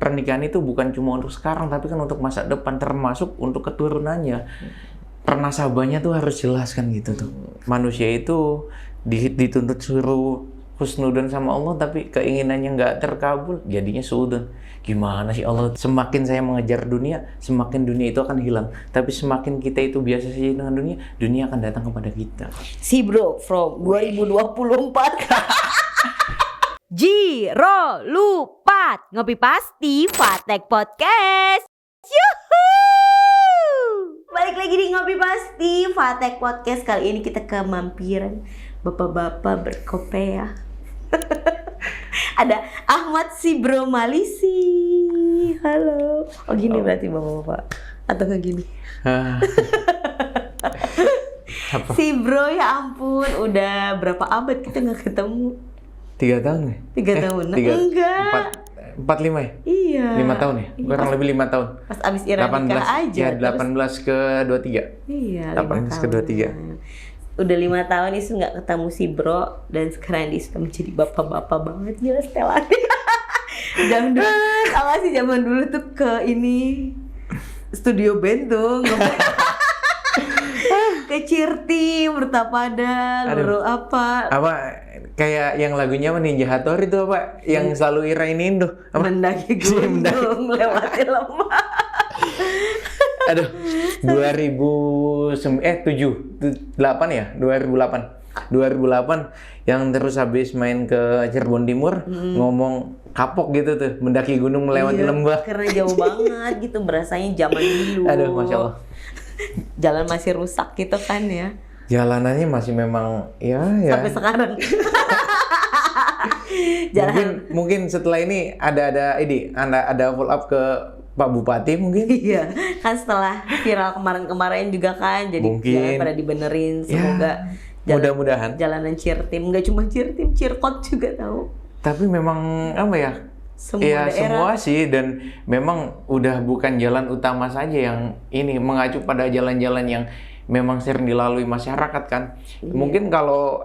pernikahan itu bukan cuma untuk sekarang, tapi kan untuk masa depan, termasuk untuk keturunannya. Pernasabahnya tuh harus jelas kan gitu tuh. Manusia itu dituntut suruh husnudon sama Allah, tapi keinginannya nggak terkabul, jadinya suudon. Gimana sih Allah? Semakin saya mengejar dunia, semakin dunia itu akan hilang. Tapi semakin kita itu biasa saja dengan dunia, dunia akan datang kepada kita. Si bro from 2024. Jiro Lupat Ngopi Pasti Fatek Podcast. Yuhuu! Balik lagi di Ngopi Pasti Fatek Podcast. Kali ini kita kemampiran bapak-bapak berkopiah. Ada Ahmad si bro Malisi. Halo. Oh gini berarti bapak-bapak. Atau nggak gini? Si bro, ya ampun, udah berapa abad kita nggak ketemu? 3 tahun ya? 3 tahun? Enggak. 4-5 ya? Iya. 5 tahun ya? Kurang lebih 5 tahun. Pas abis Ira nikah aja. Ya 18 ke 23. Iya. 18 ke 23. Udah 5 tahun Isu nggak ketemu si bro, dan sekarang dia sudah menjadi bapak-bapak banget, gila setelannya. Zaman dulu, sama sih zaman dulu tuh ke ini studio band tuh, ke Cirti, Murtapada, Loro apa kayak yang lagunya Ninja Hattori itu apa? Yang selalu Ira iniin tuh apa? Mendaki gunung, lewati lemah. Aduh, 2008 ya? 2008 yang terus habis main ke Cirebon Timur, ngomong kapok gitu tuh, mendaki gunung melewati lembah. Karena jauh banget gitu, berasanya zaman dulu. Aduh, Masya Allah. Jalan masih rusak gitu kan ya. Jalanannya masih memang ya. Sampai sekarang. Mungkin setelah ini ada follow up ke Pak Bupati mungkin. Iya, kan setelah viral kemarin-kemarin juga kan, jadi jalan pada dibenerin, semoga ya, mudah-mudahan jalanan Cirtim, nggak cuma Cirtim, Cirkot juga tahu. Tapi memang apa ya? Semua sih, dan memang udah bukan jalan utama saja yang ini mengacu pada jalan-jalan yang memang sering dilalui masyarakat kan. Mungkin kalau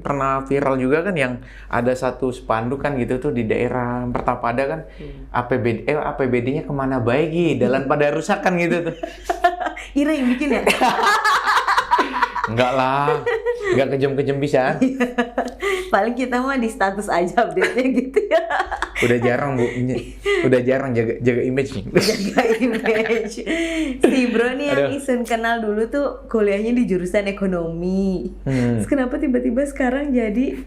pernah viral juga kan yang ada satu spanduk kan gitu tuh di daerah Pertapada kan, APBD-nya kemana baik, jalan pada rusak kan gitu tuh. Ira yang bikin ya? Enggak lah, enggak kejam-kejam bisa. Paling kita mah di status aja update-nya gitu ya. Udah jarang Bu, udah jarang jaga image nih. Jaga image. Si bro nih yang Isun kenal dulu tuh kuliahnya di jurusan ekonomi. Terus kenapa tiba-tiba sekarang jadi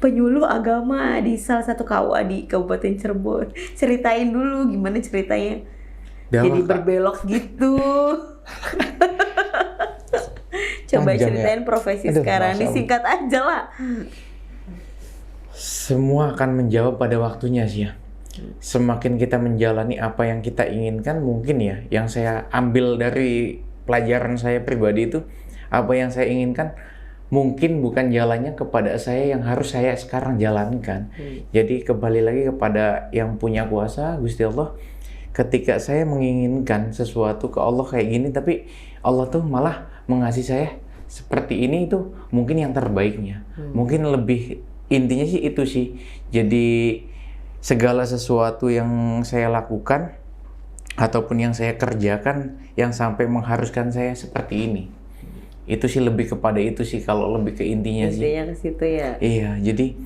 penyuluh agama di salah satu KUA di Kabupaten Cirebon? Ceritain dulu gimana ceritanya. Jadi berbelok gitu. Coba ceritain profesi sekarang, disingkat aja lah. Semua akan menjawab pada waktunya sih ya. Semakin kita menjalani apa yang kita inginkan, mungkin ya, yang saya ambil dari pelajaran saya pribadi itu, apa yang saya inginkan, mungkin bukan jalannya kepada saya yang harus saya sekarang jalankan. Jadi kembali lagi kepada yang punya kuasa, Gusti Allah. Ketika saya menginginkan sesuatu ke Allah kayak gini, tapi Allah tuh malah mengasihi saya seperti ini, itu mungkin yang terbaiknya. Mungkin lebih intinya sih itu sih. Jadi segala sesuatu yang saya lakukan ataupun yang saya kerjakan yang sampai mengharuskan saya seperti ini, itu sih lebih kepada itu sih, kalau lebih ke intinya sih. Intinya ke situ ya. Iya, jadi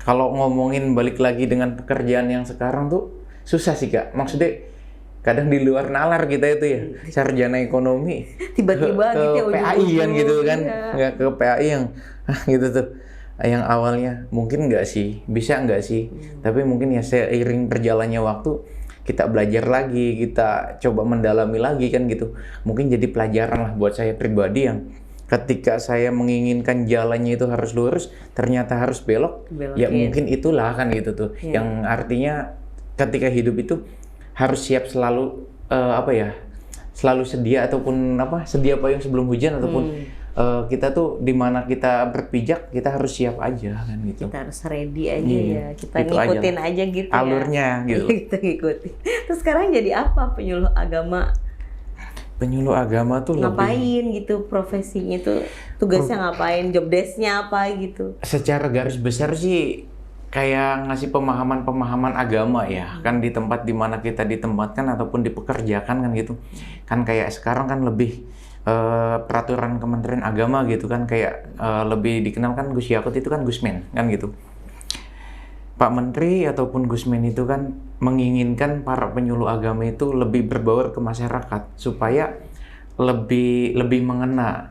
kalau ngomongin balik lagi dengan pekerjaan yang sekarang tuh susah sih Kak. Maksudnya kadang di luar nalar kita itu ya, sarjana ekonomi tiba-tiba ke gitu PAI kan gitu kan, nggak ke PAI yang gitu tuh, yang awalnya mungkin nggak sih, bisa nggak sih, tapi mungkin ya seiring berjalannya waktu kita belajar lagi, kita coba mendalami lagi kan gitu, mungkin jadi pelajaran lah buat saya pribadi yang ketika saya menginginkan jalannya itu harus lurus, ternyata harus belok ya mungkin itulah kan gitu tuh, yang artinya ketika hidup itu harus siap selalu selalu sedia ataupun sedia payung sebelum hujan, ataupun kita tuh di mana kita berpijak kita harus siap aja kan gitu. Kita harus ready aja ya, kita gitu ngikutin aja gitu alurnya ya. Gitu. Kita ngikutin. Terus sekarang jadi apa penyuluh agama? Penyuluh agama tuh ngapain gitu profesinya tuh, tugasnya ngapain, job desk-nya apa gitu? Secara garis besar sih kayak ngasih pemahaman-pemahaman agama ya, kan di tempat dimana kita ditempatkan ataupun dipekerjakan kan gitu. Kan kayak sekarang kan lebih peraturan Kementerian Agama gitu kan, kayak lebih dikenal kan Gus Yakut itu kan Gusmen kan gitu. Pak Menteri ataupun Gusmen itu kan menginginkan para penyuluh agama itu lebih berbaur ke masyarakat supaya lebih mengena.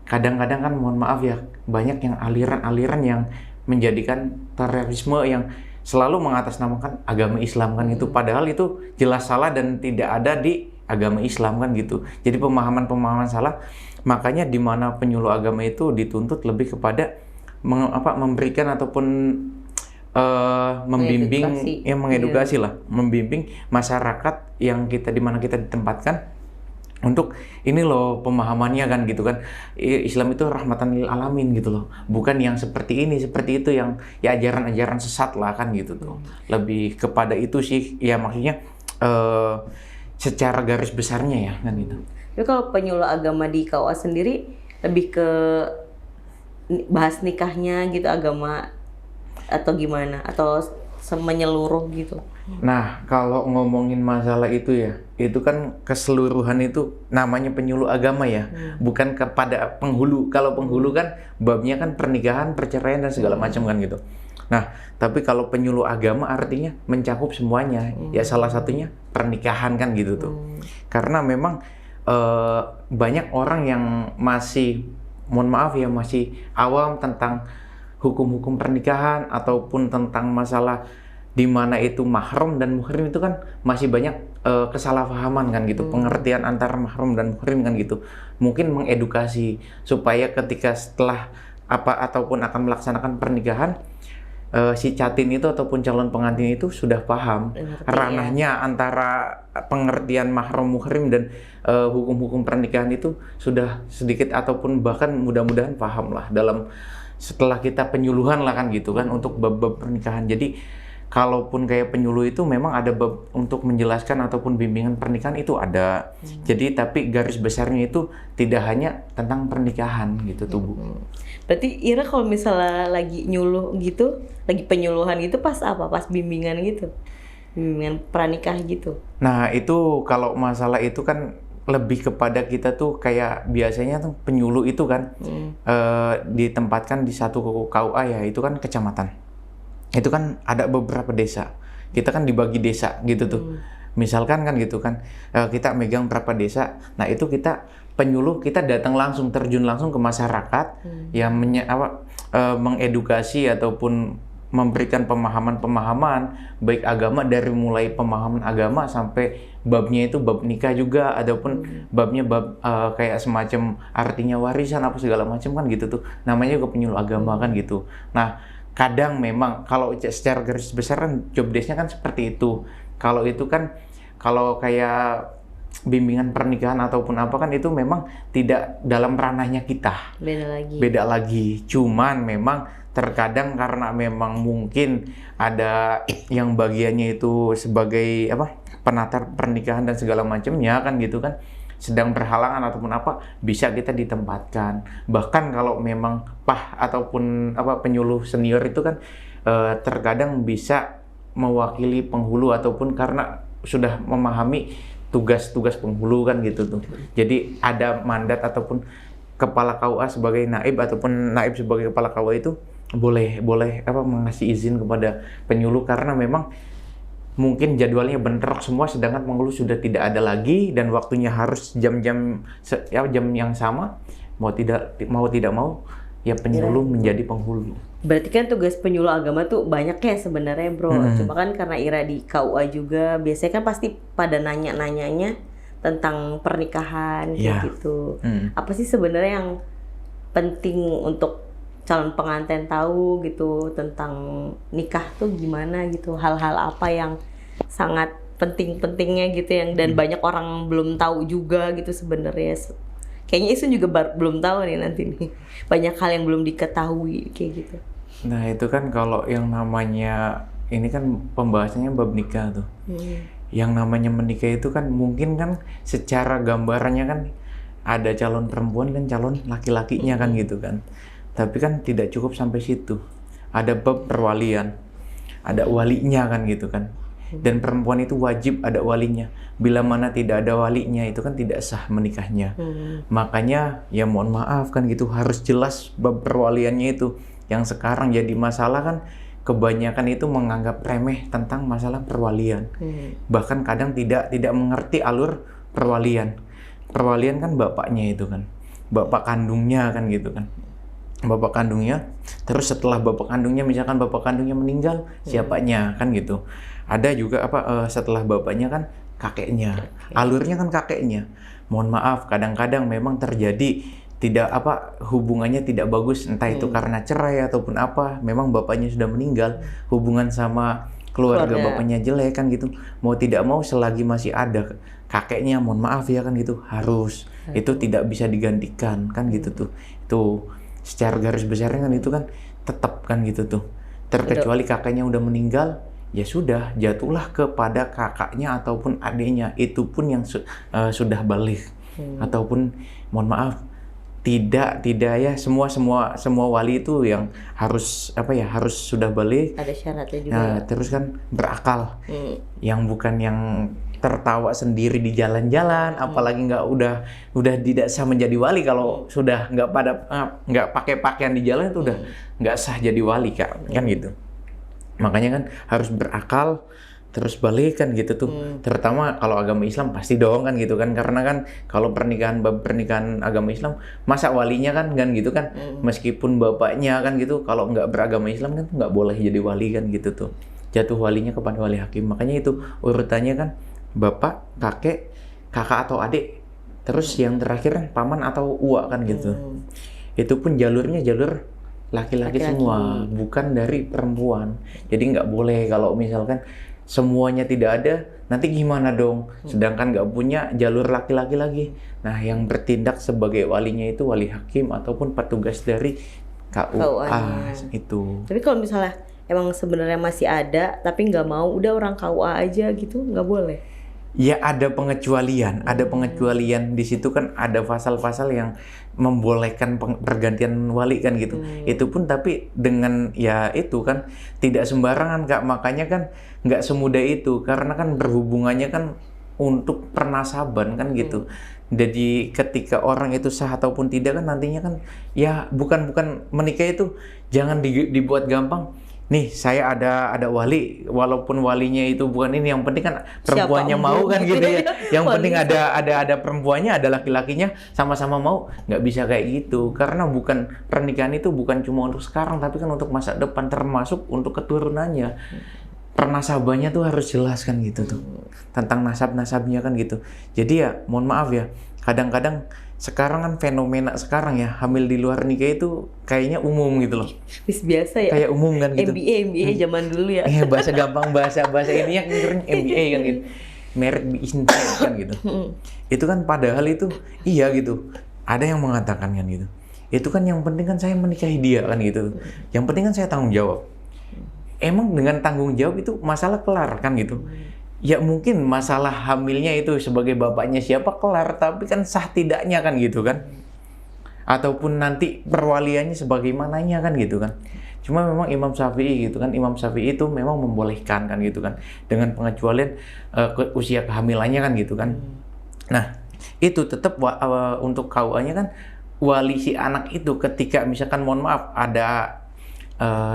Kadang-kadang kan mohon maaf ya, banyak yang aliran-aliran yang menjadikan terorisme yang selalu mengatasnamakan agama Islam kan itu, padahal itu jelas salah dan tidak ada di agama Islam kan gitu. Jadi pemahaman-pemahaman salah, makanya di mana penyuluh agama itu dituntut lebih kepada memberikan ataupun membimbing, mengedukasi lah, membimbing masyarakat yang di mana kita ditempatkan untuk ini loh pemahamannya kan gitu kan. Islam itu rahmatan lil alamin gitu loh, bukan yang seperti ini seperti itu yang ya ajaran-ajaran sesat lah kan gitu tuh. Lebih kepada itu sih ya, maksudnya secara garis besarnya ya kan gitu. Jadi kalau penyuluh agama di KUA sendiri lebih ke bahas nikahnya gitu, agama atau gimana, atau menyeluruh gitu? Nah, kalau ngomongin masalah itu ya, itu kan keseluruhan itu namanya penyuluh agama ya, bukan kepada penghulu. Kalau penghulu kan babnya kan pernikahan, perceraian dan segala macam kan gitu. Nah, tapi kalau penyuluh agama artinya mencakup semuanya. Ya salah satunya pernikahan kan gitu tuh. Karena memang banyak orang yang masih, mohon maaf ya, masih awam tentang hukum-hukum pernikahan ataupun tentang masalah di mana itu mahram dan muhrim itu kan masih banyak kesalahpahaman kan gitu, pengertian antara mahram dan muhrim kan gitu. Mungkin mengedukasi supaya ketika setelah ataupun akan melaksanakan pernikahan, si catin itu ataupun calon pengantin itu sudah paham ranahnya antara pengertian mahram muhrim dan hukum-hukum pernikahan itu sudah sedikit ataupun bahkan mudah-mudahan paham lah dalam setelah kita penyuluhan lah kan gitu kan untuk bab-bab pernikahan. Jadi kalaupun kayak penyuluh itu memang ada bab untuk menjelaskan ataupun bimbingan pernikahan itu ada. Jadi tapi garis besarnya itu tidak hanya tentang pernikahan gitu tuh Bu. Berarti Ira kalau misalnya lagi nyuluh gitu, lagi penyuluhan gitu pas apa? Pas bimbingan gitu? Bimbingan pranikah gitu? Nah itu kalau masalah itu kan lebih kepada kita tuh kayak biasanya tuh penyuluh itu kan ditempatkan di satu KUA ya, itu kan kecamatan. Itu kan ada beberapa desa. Kita kan dibagi desa gitu tuh. Misalkan kan gitu kan, kita megang berapa desa. Nah itu kita penyuluh, kita datang langsung, terjun langsung ke masyarakat yang mengedukasi ataupun memberikan pemahaman-pemahaman baik agama, dari mulai pemahaman agama sampai babnya itu bab nikah juga, ataupun babnya bab kayak semacam artinya warisan apa segala macam kan gitu tuh. Namanya juga penyuluh agama kan gitu. Nah, kadang memang kalau secara garis besar kan job desk-nya kan seperti itu. Kalau itu kan kalau kayak bimbingan pernikahan ataupun apa kan itu memang tidak dalam ranahnya kita. Beda lagi. Cuman memang terkadang karena memang mungkin ada yang bagiannya itu sebagai penata pernikahan dan segala macamnya kan gitu kan, sedang berhalangan ataupun apa, bisa kita ditempatkan. Bahkan kalau memang ataupun penyuluh senior itu kan terkadang bisa mewakili penghulu ataupun karena sudah memahami tugas-tugas penghulu kan gitu tuh. Jadi ada mandat ataupun kepala KUA sebagai naib ataupun naib sebagai kepala KUA itu boleh mengasih izin kepada penyuluh karena memang mungkin jadwalnya bentrok semua, sedangkan penghulu sudah tidak ada lagi dan waktunya harus jam-jam jam yang sama, mau tidak mau ya penyuluh menjadi penghulu. Berarti kan tugas penyuluh agama tuh banyak ya sebenarnya bro. Cuma kan karena Ira di KUA juga biasanya kan pasti pada nanya-nanyanya tentang pernikahan gitu. Apa sih sebenarnya yang penting untuk calon pengantin tahu gitu tentang nikah tuh gimana gitu, hal-hal apa yang sangat penting-pentingnya gitu yang dan banyak orang belum tahu juga gitu sebenarnya. Kayaknya Isun juga belum tahu nih nanti nih, banyak hal yang belum diketahui kayak gitu. Nah itu kan kalau yang namanya ini kan pembahasannya bab nikah tuh. Yang namanya menikah itu kan mungkin kan secara gambarannya kan ada calon perempuan dan calon laki-lakinya kan gitu kan. Tapi kan tidak cukup sampai situ. Ada bab perwalian. ada walinya kan gitu kan. Dan perempuan itu wajib ada walinya. Bila mana tidak ada walinya itu kan tidak sah menikahnya. Makanya ya mohon maaf kan gitu, harus jelas bab perwaliannya itu. Yang sekarang jadi masalah kan kebanyakan itu menganggap remeh tentang masalah perwalian. Bahkan kadang tidak mengerti alur perwalian. Perwalian kan bapaknya itu kan, bapak kandungnya kan gitu kan. Bapak kandungnya, terus setelah bapak kandungnya, misalkan bapak kandungnya meninggal, siapanya kan gitu. Ada juga setelah bapaknya kan kakeknya, alurnya kan kakeknya. Mohon maaf, kadang-kadang memang terjadi tidak hubungannya tidak bagus, entah itu karena cerai ataupun apa. Memang bapaknya sudah meninggal, hubungan sama keluarga bapaknya jelek kan gitu. Mau tidak mau selagi masih ada kakeknya, mohon maaf ya kan gitu, harus itu tidak bisa digantikan kan gitu tuh. Itu secara garis besarnya kan itu kan tetap kan gitu tuh. Terkecuali kakaknya udah meninggal, ya sudah jatuhlah kepada kakaknya ataupun adiknya, itu pun yang sudah balik. Ataupun mohon maaf tidak ya semua wali itu yang harus harus sudah balik. Ada syaratnya juga. Nah, terus kan berakal. Yang bukan yang tertawa sendiri di jalan-jalan, apalagi udah tidak sah menjadi wali kalau sudah nggak pakai pakaian di jalan, itu udah nggak sah jadi wali kan gitu. Makanya kan harus berakal terus balik kan gitu tuh. Terutama kalau agama Islam pasti dong kan gitu kan, karena kan kalau pernikahan agama Islam masa walinya kan gitu kan, meskipun bapaknya kan gitu, kalau nggak beragama Islam kan nggak boleh jadi wali kan gitu tuh, jatuh walinya kepada wali hakim. Makanya itu urutannya kan bapak, kakak atau adik, terus yang terakhir kan paman atau uak kan gitu. Itu pun jalurnya jalur laki-laki semua, bukan dari perempuan. Jadi nggak boleh kalau misalkan semuanya tidak ada, nanti gimana dong? Sedangkan nggak punya jalur laki-laki lagi. Nah, yang bertindak sebagai walinya itu wali hakim ataupun petugas dari KUA itu. Tapi kalau misalnya emang sebenarnya masih ada, tapi nggak mau, udah orang KUA aja gitu, nggak boleh? Ya ada pengecualian, di situ kan ada pasal-pasal yang membolehkan pergantian wali kan gitu. Itu pun tapi dengan ya itu kan tidak sembarangan Kak, makanya kan nggak semudah itu, karena kan berhubungannya kan untuk pernasaban kan gitu. Jadi ketika orang itu sah ataupun tidak kan nantinya kan ya bukan menikah itu jangan dibuat gampang. Nih saya ada wali, walaupun walinya itu bukan ini, yang penting kan perempuannya mau kan gitu ya. Yang penting ada perempuannya, ada laki-lakinya sama-sama mau. Nggak bisa kayak gitu, karena pernikahan itu bukan cuma untuk sekarang, tapi kan untuk masa depan, termasuk untuk keturunannya. Pernasabannya tuh harus jelas kan gitu tuh, tentang nasab-nasabnya kan gitu. Jadi ya mohon maaf ya, kadang-kadang sekarang kan fenomena sekarang ya, hamil di luar nikah itu kayaknya umum gitu loh. Biasa ya. Kayak umum kan gitu. MBA zaman dulu ya. Bahasa gampang, bahasa ininya MBA kan gitu. Married by Intent kan gitu. Itu kan padahal itu iya gitu. Ada yang mengatakan kan gitu. Itu kan yang penting kan saya menikahi dia kan gitu. Yang penting kan saya tanggung jawab. Emang dengan tanggung jawab itu masalah kelar kan gitu. Ya mungkin masalah hamilnya itu sebagai bapaknya siapa kelar, tapi kan sah tidaknya kan gitu kan. Ataupun nanti perwaliannya sebagaimananya kan gitu kan. Cuma memang Imam Syafi'i gitu kan, Imam Syafi'i itu memang membolehkan kan gitu kan, dengan pengecualian usia kehamilannya kan gitu kan. Nah itu tetap untuk KUA-nya kan wali si anak itu ketika misalkan mohon maaf ada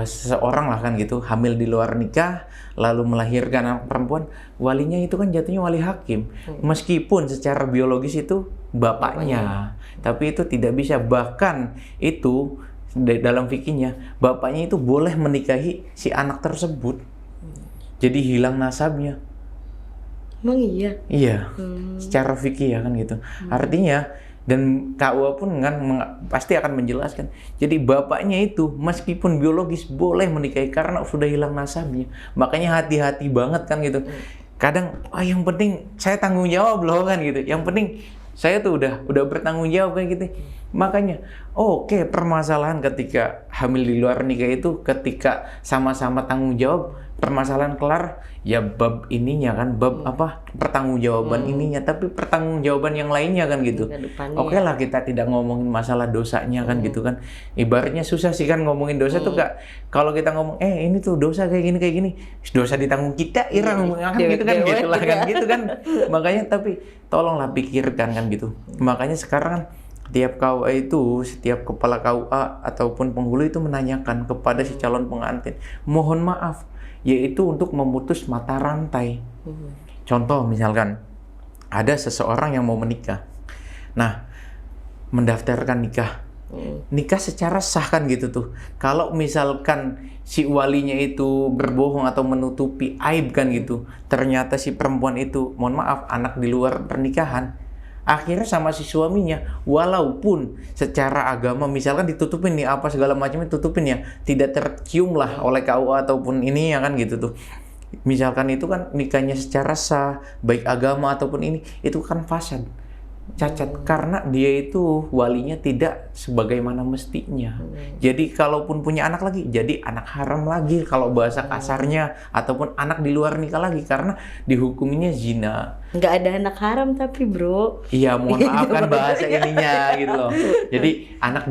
seseorang lah kan gitu hamil di luar nikah lalu melahirkan anak perempuan, walinya itu kan jatuhnya wali hakim. Meskipun secara biologis itu bapaknya, tapi itu tidak bisa. Bahkan itu dalam fikihnya bapaknya itu boleh menikahi si anak tersebut. Jadi hilang nasabnya. Emang iya? Iya, secara fikih ya kan gitu. Artinya dan KUA pun kan pasti akan menjelaskan. Jadi bapaknya itu meskipun biologis boleh menikahi karena sudah hilang nasabnya. Makanya hati-hati banget kan gitu. Kadang yang penting saya tanggung jawab loh kan gitu. Yang penting saya tuh udah bertanggung jawab kayak gitu. Makanya permasalahan ketika hamil di luar nikah itu ketika sama-sama tanggung jawab permasalahan kelar, ya bab ininya kan, bab pertanggungjawaban ininya, tapi pertanggungjawaban yang lainnya kan gitu. Oke lah kita tidak ngomongin masalah dosanya kan gitu kan. Ibaratnya susah sih kan ngomongin dosa tuh Kak. Kalau kita ngomong ini tuh dosa kayak gini, dosa ditanggung kita irang kan gitu kan, gitulah kan gitu kan. Makanya tapi tolonglah pikirkan kan gitu. Makanya sekarang kan tiap KUA itu, setiap kepala KUA ataupun penghulu itu menanyakan kepada si calon pengantin, mohon maaf, yaitu untuk memutus mata rantai. Contoh misalkan, ada seseorang yang mau menikah. Nah, mendaftarkan nikah. Nikah secara sah kan gitu tuh. Kalau misalkan si walinya itu berbohong atau menutupi aib kan gitu, ternyata si perempuan itu, mohon maaf, anak di luar pernikahan, akhirnya sama si suaminya, walaupun secara agama misalkan ditutupin nih apa segala macamnya tutupin ya, tidak tercium lah oleh KUA ataupun ini ya kan gitu tuh. Misalkan itu kan nikahnya secara sah, baik agama ataupun ini, itu kan fasad, cacat, karena dia itu walinya tidak sebagaimana mestinya. Jadi kalaupun punya anak lagi, jadi anak haram lagi kalau bahasa kasarnya, ataupun anak di luar nikah lagi, karena dihukuminya zina. Nggak ada anak haram tapi bro. Iya, mohon maaf kan bahasa ininya gitu loh. Jadi anak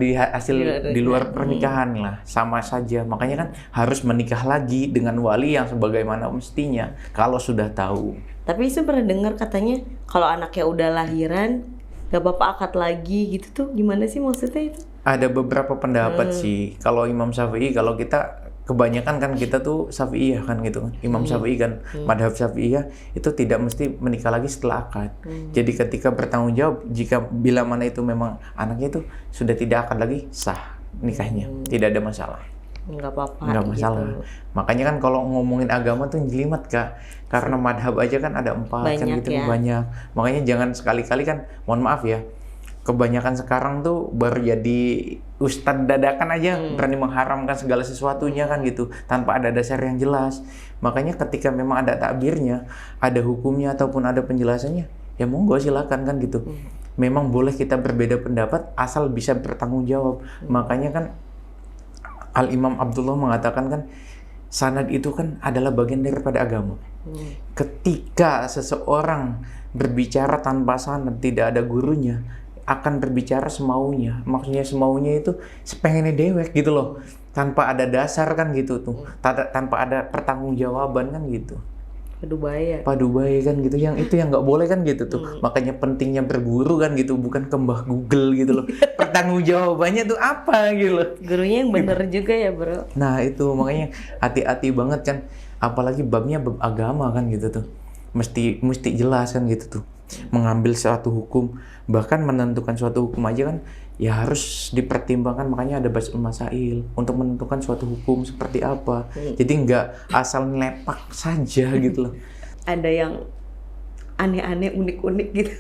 di luar pernikahan lah, sama saja. Makanya kan harus menikah lagi dengan wali yang sebagaimana mestinya kalau sudah tahu. Tapi saya pernah dengar katanya kalau anaknya udah lahiran gak apa-apa akad lagi gitu tuh, gimana sih maksudnya itu? Ada beberapa pendapat sih. Kalau Imam Syafi'i, kalau kita kebanyakan kan kita tuh Syafi'iyah kan gitu kan. Imam Syafi'i kan, madhab Syafi'iyah itu tidak mesti menikah lagi setelah akad. Jadi ketika bertanggung jawab, jika bila mana itu memang anaknya itu sudah tidak akad lagi, sah nikahnya, tidak ada masalah. Nggak apa-apa. Nggak masalah. Gitu. Makanya kan kalau ngomongin agama tuh jelimet Kak. Karena madhab aja kan ada 4 banyak kan gitu ya. Banyak. Makanya jangan sekali-kali kan, mohon maaf ya, kebanyakan sekarang tuh baru jadi ustadz dadakan aja berani mengharamkan segala sesuatunya kan gitu, tanpa ada dasar yang jelas. Makanya ketika memang ada takbirnya, ada hukumnya ataupun ada penjelasannya, ya monggo silakan kan gitu. Memang boleh kita berbeda pendapat asal bisa bertanggung jawab. Makanya kan Al-Imam Abdullah mengatakan kan, sanad itu kan adalah bagian daripada agama. Ketika seseorang berbicara tanpa sanad, tidak ada gurunya, akan berbicara semaunya. Maksudnya semaunya itu sepengennya dewek gitu loh. Tanpa ada dasar kan gitu tuh. Tanpa ada pertanggungjawaban kan gitu. Padu baya kan gitu, yang itu yang nggak boleh kan gitu tuh. Makanya pentingnya berguru kan gitu, bukan ke Mbah Google gitu loh. Pertanggungjawabannya tuh apa gitu loh. Gurunya yang bener juga ya bro. Nah itu makanya hati-hati banget kan, apalagi babnya bab agama kan gitu tuh. Mesti jelas kan gitu tuh. Mengambil suatu hukum, bahkan menentukan suatu hukum aja kan ya harus dipertimbangkan. Makanya ada basul masail untuk menentukan suatu hukum seperti apa. Jadi nggak asal nelepak saja gitu loh. Ada yang aneh-aneh, unik-unik gitu,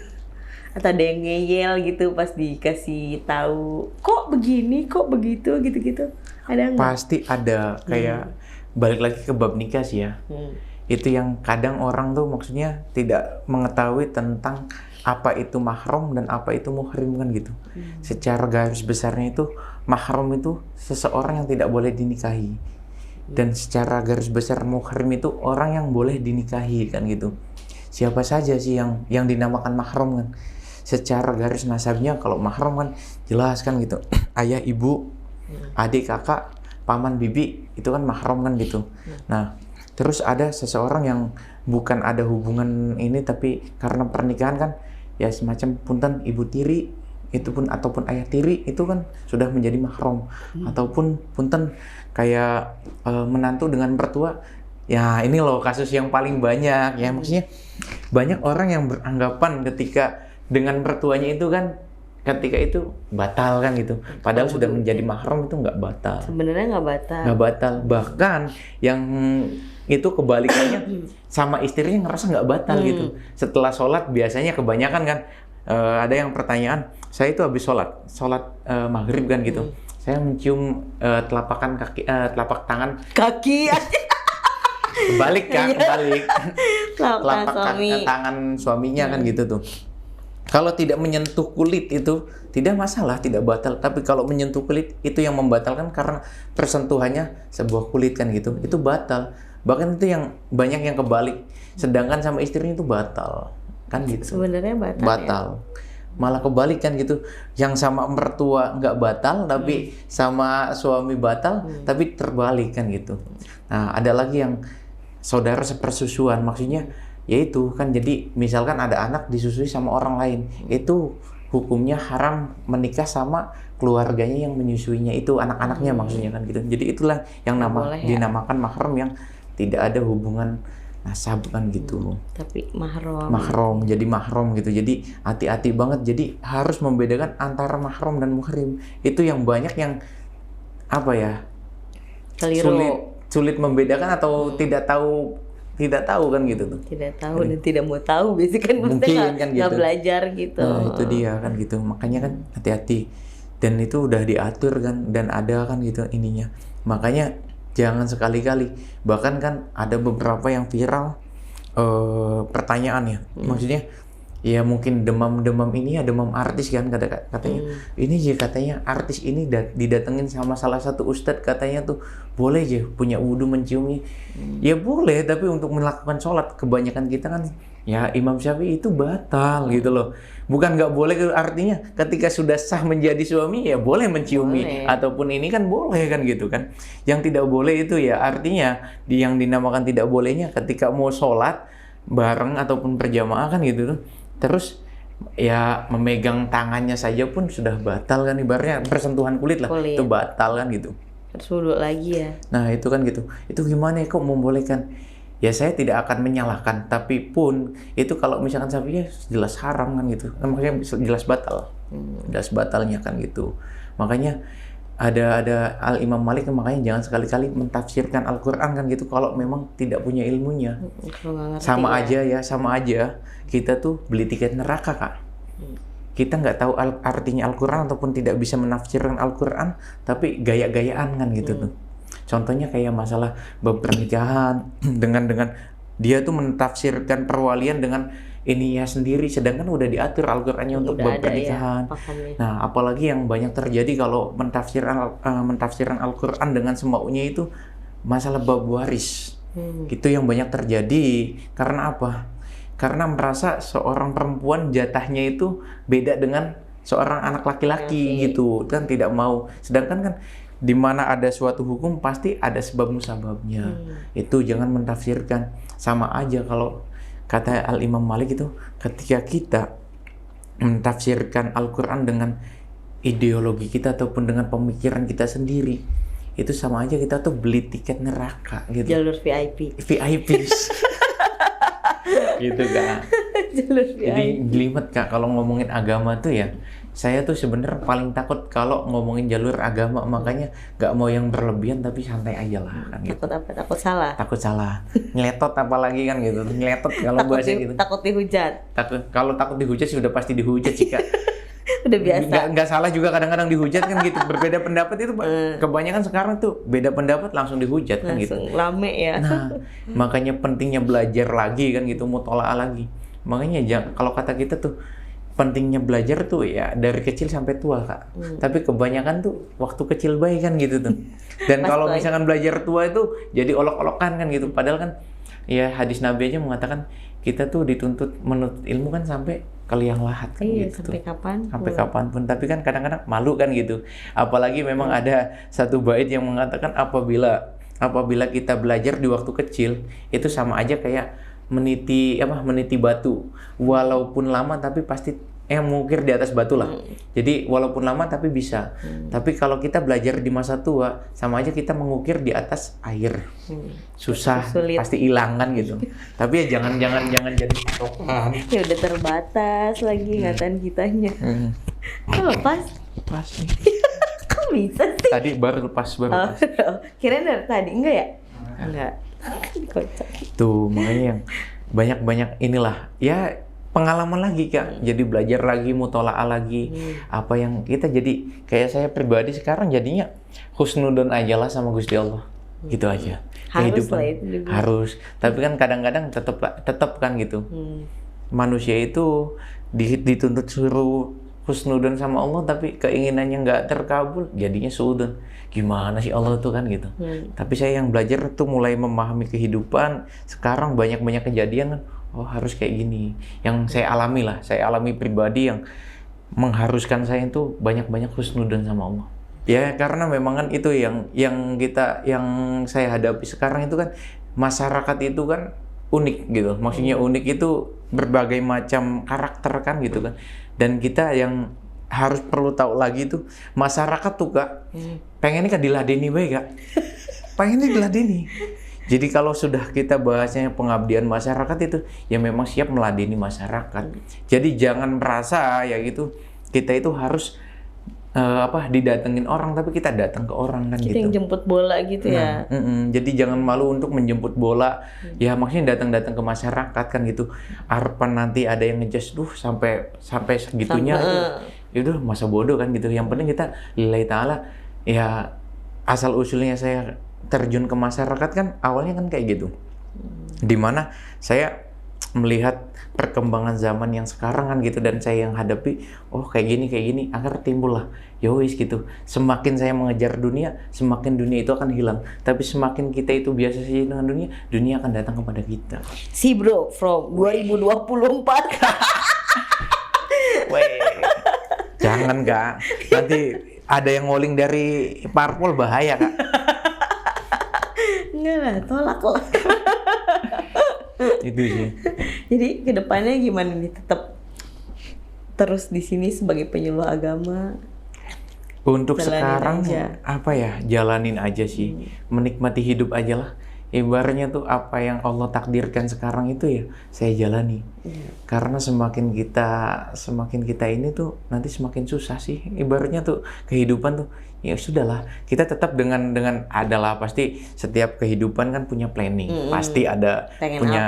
atau ada yang ngeyel gitu pas dikasih tahu, kok begini, kok begitu, gitu-gitu. Ada nggak? Pasti ada. Kayak balik lagi ke bab nikah sih ya. Itu yang kadang orang tuh maksudnya tidak mengetahui tentang apa itu mahram dan apa itu muhrim kan gitu. Secara garis besarnya itu mahram itu seseorang yang tidak boleh dinikahi. Dan secara garis besar muhrim itu orang yang boleh dinikahi kan gitu. Siapa saja sih yang dinamakan mahram kan? Secara garis nasabnya kalau mahram kan jelas kan gitu. Ayah, ibu, adik, kakak, paman, bibi, itu kan mahram kan gitu. Nah, terus ada seseorang yang bukan ada hubungan ini tapi karena pernikahan kan ya semacam punten ibu tiri itu pun ataupun ayah tiri itu kan sudah menjadi mahram. Ataupun punten kayak menantu dengan mertua. Ya ini loh kasus yang paling banyak ya, maksudnya banyak orang yang beranggapan ketika dengan mertuanya itu kan ketika itu batal kan gitu. Padahal sudah menjadi mahram itu nggak batal. Sebenarnya nggak batal. Nggak batal. Bahkan yang itu kebalikannya sama istrinya ngerasa nggak batal gitu. Setelah sholat biasanya kebanyakan kan ada yang pertanyaan, saya itu habis sholat maghrib kan gitu. Saya mencium telapak tangan kaki. Kebalik kan, kebalik. Telapak tangan suaminya kan gitu tuh. Kalau tidak menyentuh kulit itu tidak masalah, tidak batal. Tapi kalau menyentuh kulit itu yang membatalkan karena tersentuhannya sebuah kulit kan gitu. Itu batal. Bahkan itu yang banyak yang kebalik. Sedangkan sama istrinya itu batal. Kan gitu. Sebenarnya batal. Batal. Malah kebalik kan gitu. Yang sama mertua nggak batal, tapi sama suami batal, tapi terbalik kan gitu. Nah, ada lagi yang saudara sepersusuan. Maksudnya yaitu kan, jadi misalkan ada anak disusui sama orang lain, itu hukumnya haram menikah sama keluarganya yang menyusuinya, itu anak-anaknya maksudnya kan gitu. Jadi itulah yang dinamakan mahram, yang tidak ada hubungan nasab kan gitu. Tapi mahram. Mahram, jadi mahram gitu. Jadi hati-hati banget. Jadi harus membedakan antara mahram dan muhrim. Itu yang banyak yang apa ya? Keliru. Sulit membedakan atau tidak tahu kan gitu tuh. Tidak tahu dan tidak mau tahu, biasanya kan Mungkin kan nggak gitu. belajar gitu. Nah, itu dia kan gitu. Makanya kan hati-hati. Dan itu udah diatur kan, dan ada kan gitu ininya. Makanya jangan sekali-kali. Bahkan kan ada beberapa yang viral pertanyaan ya. Maksudnya ya mungkin demam ini ya demam artis kan katanya. Ini sih katanya artis ini didatengin sama salah satu ustadz, katanya tuh boleh aja punya wudhu menciumnya. Ya boleh, tapi untuk melakukan sholat kebanyakan kita kan ya Imam Syafi'i itu batal gitu loh. Bukan nggak boleh, artinya ketika sudah sah menjadi suami ya boleh menciumi ataupun ini kan boleh kan gitu kan. Yang tidak boleh itu ya artinya yang dinamakan tidak bolehnya ketika mau sholat bareng ataupun berjamaah kan gitu tuh. Terus ya memegang tangannya saja pun sudah batal kan, ibaratnya bersentuhan kulit lah. Itu batal kan gitu. Harus wudhu lagi ya. Nah itu kan gitu. Itu gimana ya kok membolehkan? Ya saya tidak akan menyalahkan, tapi pun itu kalau misalkan sapinya jelas haram kan gitu, makanya jelas batal, jelas batalnya kan gitu. Makanya ada Al Imam Malik, makanya jangan sekali-kali mentafsirkan Al-Quran kan gitu kalau memang tidak punya ilmunya. Sama aja kita tuh beli tiket neraka kak. Kita nggak tahu artinya Al-Quran ataupun tidak bisa menafsirkan Al-Quran, tapi gaya-gayaan kan gitu tuh. Contohnya kayak masalah bab pernikahan dengan dia tuh mentafsirkan perwalian dengan ininya sendiri, sedangkan udah diatur Al-Qur'annya untuk bab pernikahan. Ya, nah, apalagi yang banyak terjadi kalau mentafsiran Al-Qur'an dengan semaunya itu masalah bab waris. Itu yang banyak terjadi. Karena apa? Karena merasa seorang perempuan jatahnya itu beda dengan seorang anak laki-laki gitu. Kan tidak mau. Sedangkan kan di mana ada suatu hukum pasti ada sebab musababnya. Itu jangan mentafsirkan. Sama aja kalau kata Al Imam Malik itu, ketika kita mentafsirkan Al-Quran dengan ideologi kita ataupun dengan pemikiran kita sendiri, itu sama aja kita tuh beli tiket neraka gitu. Jalur VIP. Gitu kak. Jalur VIP. Jadi jelimet kak kalau ngomongin agama tuh ya. Saya tuh sebenarnya paling takut kalau ngomongin jalur agama, makanya nggak mau yang berlebihan, tapi santai aja lah kan gitu. Takut apa? Takut salah. Takut salah. Ngeletot apalagi kan gitu. Ngeletot kalau bahasa gitu. Takut dihujat. Kalau takut dihujat sih udah pasti dihujat sih kak. Udah biasa. Nggak salah juga kadang-kadang dihujat kan gitu. Berbeda pendapat itu kebanyakan sekarang tuh beda pendapat langsung dihujat kan gitu. Langsung rame ya. Nah, makanya pentingnya belajar lagi kan gitu, mutola'ah lagi. Makanya kalau kata kita tuh pentingnya belajar tuh ya dari kecil sampai tua kak. Tapi kebanyakan tuh waktu kecil baik kan gitu tuh. Dan kalau misalkan belajar tua itu jadi olok-olokan kan gitu. Padahal kan ya hadis Nabi aja mengatakan kita tuh dituntut menuntut ilmu kan sampai ke liang lahat kan gitu. Sampai kapan? Sampai kapanpun. Tapi kan kadang-kadang malu kan gitu. Apalagi memang ada satu bait yang mengatakan apabila kita belajar di waktu kecil itu sama aja kayak meniti batu, walaupun lama tapi pasti mengukir di atas batu lah. Jadi walaupun lama tapi bisa. Tapi kalau kita belajar di masa tua sama aja kita mengukir di atas air. Susah, sulit. pasti hilang kan gitu. Tapi ya jangan jadi patokan. Ya udah terbatas lagi ingatan kitanya. Kok lepas? Pas nih. Kok bisa sih? Tadi baru lepas. Kirain dari tadi enggak ya? Enggak. Kocak. Tuh makanya yang banyak inilah ya pengalaman lagi kak. Jadi belajar lagi, mutola'ah lagi. Apa yang kita jadi kayak saya pribadi sekarang jadinya husnudon aja lah sama Gusti Allah. Gitu aja. Harus lah itu juga. Harus. Tapi kan kadang-kadang tetap kan gitu. Manusia itu dituntut suruh husnudon sama Allah tapi keinginannya nggak terkabul, jadinya suudon. Gimana sih Allah tuh kan gitu. Tapi saya yang belajar tuh mulai memahami kehidupan, sekarang banyak-banyak kejadian kan, oh harus kayak gini. Yang saya alami lah, saya alami pribadi yang mengharuskan saya itu banyak-banyak husnudon sama Allah. Ya karena memang kan itu yang saya hadapi sekarang itu kan, masyarakat itu kan unik gitu. Maksudnya unik itu berbagai macam karakter kan gitu kan. Dan kita yang harus perlu tahu lagi itu masyarakat tuh Kak, pengennya kan diladeni baik Kak. Pengennya diladeni. Jadi kalau sudah kita bahasnya pengabdian masyarakat itu ya memang siap meladeni masyarakat. Jadi jangan merasa ya gitu kita itu harus didatengin orang, tapi kita datang ke orang kan kita gitu. Yang jemput bola gitu ya. Jadi jangan malu untuk menjemput bola. Ya maksudnya datang-datang ke masyarakat kan gitu. Harapan nanti ada yang ngejudge sampai segitunya itu. Yaudah masa bodoh kan gitu. Yang penting kita lillahi ta'ala, ya asal usulnya saya terjun ke masyarakat kan awalnya kan kayak gitu. Dimana saya melihat perkembangan zaman yang sekarang kan gitu, dan saya yang hadapi kayak gini akhirnya timbul lah yowis gitu. Semakin saya mengejar dunia, semakin dunia itu akan hilang, tapi semakin kita itu biasa saja dengan dunia akan datang kepada kita. Si bro from 2024. Weh, jangan Kak, nanti ada yang ngoling dari parpol, bahaya Kak. Enggak lah, tolak lah. Itu sih. Jadi kedepannya gimana nih, tetap terus di sini sebagai penyuluh agama? Untuk Jalanin sekarang aja. jalanin aja sih, menikmati hidup aja lah. Ibaratnya tuh apa yang Allah takdirkan sekarang itu ya saya jalani. Karena semakin kita ini tuh nanti semakin susah sih. Ibaratnya tuh kehidupan tuh ya sudahlah, kita tetap dengan adalah pasti setiap kehidupan kan punya planning. Pasti ada punya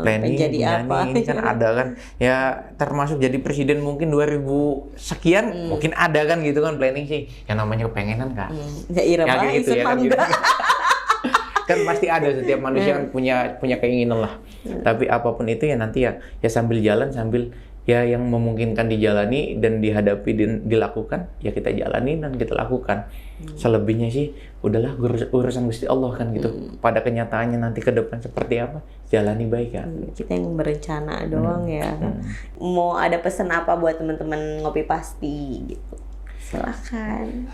planning, ini kan ada kan. Ya termasuk jadi presiden mungkin 2000 sekian mungkin ada kan gitu kan planning sih. Yang namanya kepengenan kan. Ya irama ya, gitu, ya kan gitu. Kan pasti ada, setiap manusia kan punya keinginan lah. Tapi apapun itu ya nanti ya sambil jalan, sambil ya yang memungkinkan dijalani dan dihadapi dan dilakukan ya kita jalani dan kita lakukan. Selebihnya sih udahlah urusan Gusti Allah kan gitu. Pada kenyataannya nanti ke depan seperti apa, jalani baik kan. Kita yang berencana doang ya. Mau ada pesan apa buat teman-teman Ngopi Pasti gitu? Silakan.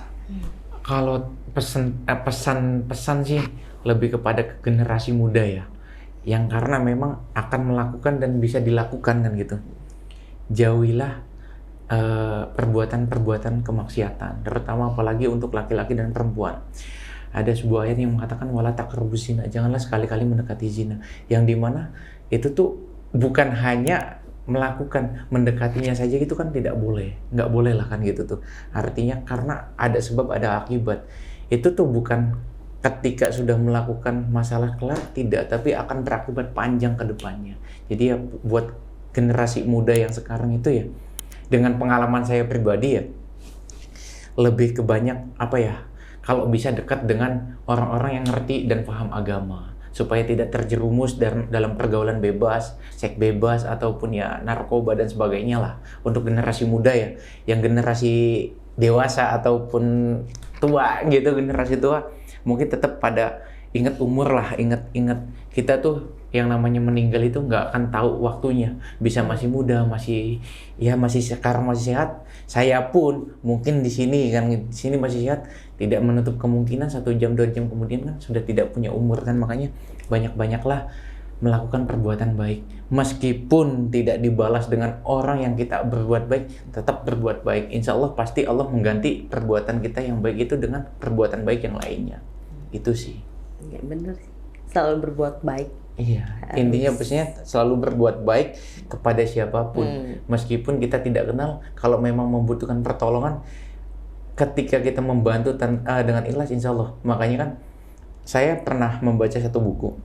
Kalau pesan sih lebih kepada generasi muda ya, yang karena memang akan melakukan dan bisa dilakukan kan gitu. Jauhilah perbuatan-perbuatan kemaksiatan, terutama apalagi untuk laki-laki dan perempuan. Ada sebuah ayat yang mengatakan wala taqrabuz zina, janganlah sekali-kali mendekati zina, yang dimana itu tuh bukan hanya mendekatinya saja itu kan tidak boleh, nggak boleh lah kan gitu tuh. Artinya karena ada sebab ada akibat. Itu tuh bukan ketika sudah melakukan masalah kelar, tidak, tapi akan berakibat panjang ke depannya. Jadi ya buat generasi muda yang sekarang itu ya, dengan pengalaman saya pribadi ya, lebih ke banyak kalau bisa dekat dengan orang-orang yang ngerti dan paham agama, supaya tidak terjerumus dalam pergaulan bebas, seks bebas, ataupun ya narkoba dan sebagainya lah. Untuk generasi muda ya, yang generasi dewasa ataupun tua gitu, generasi tua mungkin tetap pada ingat umur lah, ingat kita tuh yang namanya meninggal itu nggak akan tahu waktunya. Bisa masih muda, masih sekarang masih sehat. Saya pun mungkin di sini masih sehat, tidak menutup kemungkinan 1 jam 2 jam kemudian kan sudah tidak punya umur kan. Makanya banyak-banyaklah melakukan perbuatan baik, meskipun tidak dibalas dengan orang yang kita berbuat baik, tetap berbuat baik. Insya Allah pasti Allah mengganti perbuatan kita yang baik itu dengan perbuatan baik yang lainnya. Itu sih. Ya bener sih. Selalu berbuat baik. Iya. Intinya pastinya selalu berbuat baik kepada siapapun, meskipun kita tidak kenal. Kalau memang membutuhkan pertolongan, ketika kita membantu dengan ikhlas, insya Allah. Makanya kan saya pernah membaca satu buku.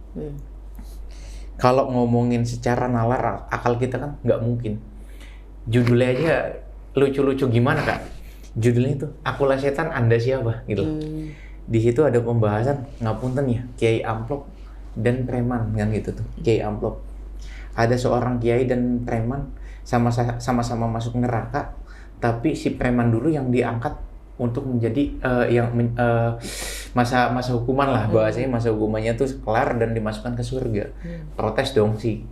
Kalau ngomongin secara nalar akal kita kan nggak mungkin. Judulnya aja lucu-lucu gimana Kak? Judulnya itu Akulah Setan Anda Siapa gitu. Di situ ada pembahasan, ngapunten ya, Kiai Amplop dan preman kan gitu tuh. Kiai Amplop, ada seorang kiai dan preman sama-sama masuk neraka, tapi si preman dulu yang diangkat untuk menjadi masa hukuman lah, bahasanya masa hukumannya tuh kelar dan dimasukkan ke surga. Protes dong sih.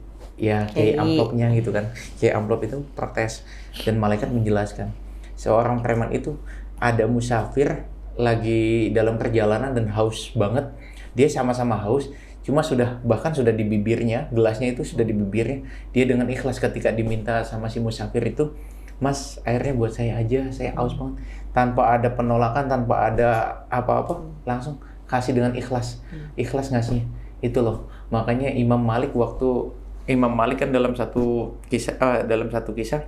Ya kayak amplopnya gitu kan. Kayak amplop itu protes dan malaikat menjelaskan. Seorang preman itu ada musafir lagi dalam perjalanan dan haus banget. Dia sama-sama haus, cuma bahkan sudah di bibirnya, gelasnya itu sudah di bibirnya. Dia dengan ikhlas ketika diminta sama si musafir itu, "Mas, airnya buat saya aja, saya haus banget." Tanpa ada penolakan, tanpa ada apa-apa, langsung kasih dengan ikhlas. Ikhlas ngasihnya. Itu loh. Makanya Imam Malik kan dalam satu kisah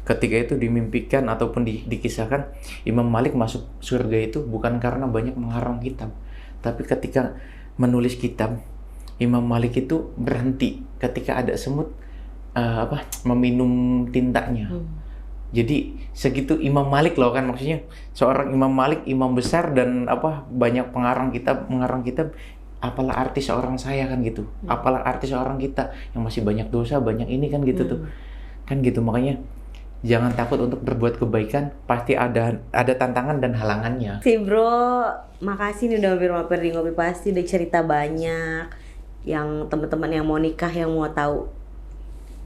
ketika itu dimimpikan ataupun dikisahkan, Imam Malik masuk surga itu bukan karena banyak mengharang kitab, tapi ketika menulis kitab, Imam Malik itu berhenti ketika ada semut meminum tintanya. Jadi segitu Imam Malik loh kan, maksudnya seorang Imam Malik, imam besar dan banyak mengarang kitab, apalah arti seorang saya kan gitu. Apalah arti seorang kita yang masih banyak dosa, banyak ini kan gitu tuh. Kan gitu, makanya jangan takut untuk berbuat kebaikan, pasti ada tantangan dan halangannya. Si Bro, makasih nih udah mampir di Ngopi Pasti, udah cerita banyak. Yang teman-teman yang mau nikah, yang mau tahu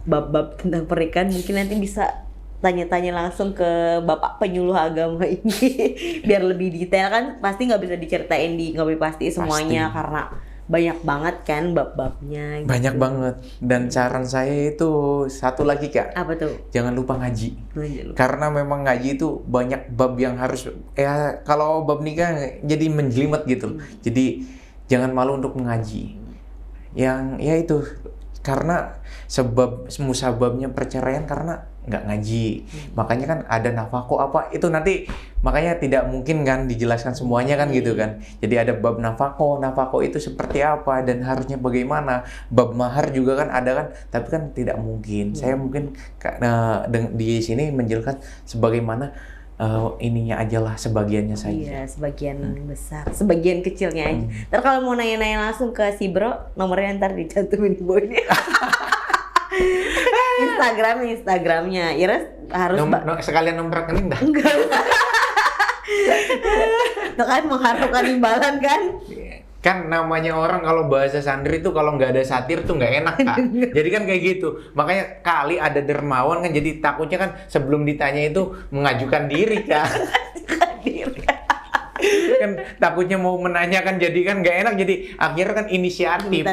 bab-bab tentang pernikahan, mungkin nanti bisa tanya-tanya langsung ke Bapak penyuluh agama ini biar lebih detail. Kan pasti nggak bisa diceritain di Ngopi Pasti semuanya, karena banyak banget kan bab-babnya gitu. Banyak banget. Dan saran saya itu satu lagi Kak. Apa tuh? Jangan lupa ngaji. Karena memang ngaji itu banyak bab yang harus, kalau bab nikah jadi menjelimet gitu. Jadi jangan malu untuk mengaji. Yang itu karena musababnya perceraian karena nggak ngaji. Makanya kan ada nafako itu nanti, makanya tidak mungkin kan dijelaskan semuanya kan gitu kan. Jadi ada bab nafako itu seperti apa dan harusnya bagaimana. Bab mahar juga kan ada kan, tapi kan tidak mungkin. Saya mungkin di sini menjelaskan sebagaimana ininya aja lah, sebagiannya saja. Iya, sebagian besar, sebagian kecilnya aja. Ntar kalau mau nanya-nanya langsung ke si Bro, nomornya ntar dicantumin di bawah ini. Instagramnya, Iras harus sekalian nomor rekening dah. Enggak. Itu kan mengharapkan imbalan kan? Kan namanya orang kalau bahasa santri itu kalau nggak ada satir tuh nggak enak Kak. Jadi kan kayak gitu. Makanya kali ada dermawan kan, jadi takutnya kan sebelum ditanya itu mengajukan diri Kak. Kan takutnya mau menanyakan, jadi kan nggak enak, jadi akhirnya kan inisiatif.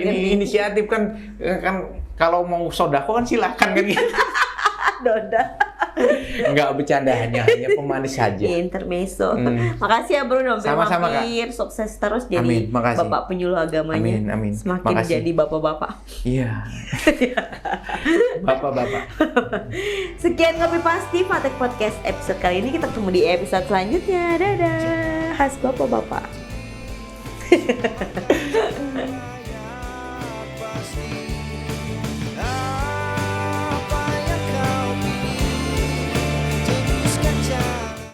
Inisiatif kan kalau mau sodako kan silakan kan gitu. Doda. Enggak, bercanda, hanya pemanis saja. Intermezzo. Makasih ya Bro, sama-sama mampir. Sukses terus jadi Bapak penyuluh agamanya. Amin. Semakin jadi bapak-bapak. Iya. Bapak-bapak. Sekian Ngopi Pasti Fatek Podcast episode kali ini. Kita ketemu di episode selanjutnya. Dadah. Khas bapak-bapak.